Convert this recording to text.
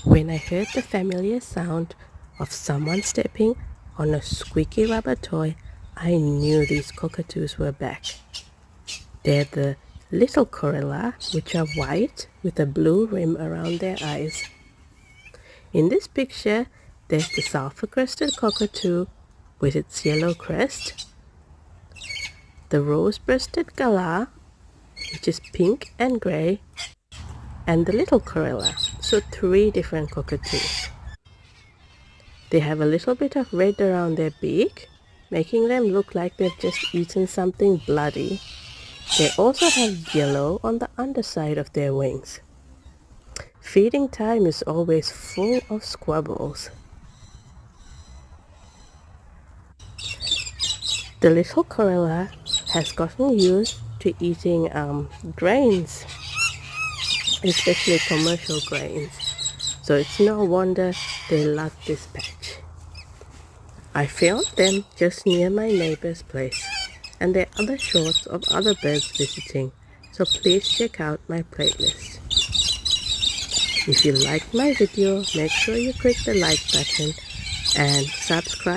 When I heard the familiar sound of someone stepping on a squeaky rubber toy, I knew these cockatoos were back. They're the little corella, which are white with a blue rim around their eyes. In this picture, there's the sulfur-crested cockatoo with its yellow crest, the rose-breasted galah, which is pink and grey, and the little corella, so 3 different cockatoos. They have a little bit of red around their beak, making them look like they've just eaten something bloody. They also have yellow on the underside of their wings. Feeding time is always full of squabbles. The little corella has gotten used to eating grains, especially commercial grains, so it's no wonder they love this patch. I filmed them just near my neighbor's place, and there are other shots of other birds visiting, so please check out my playlist. If you liked my video, make sure you click the like button and subscribe.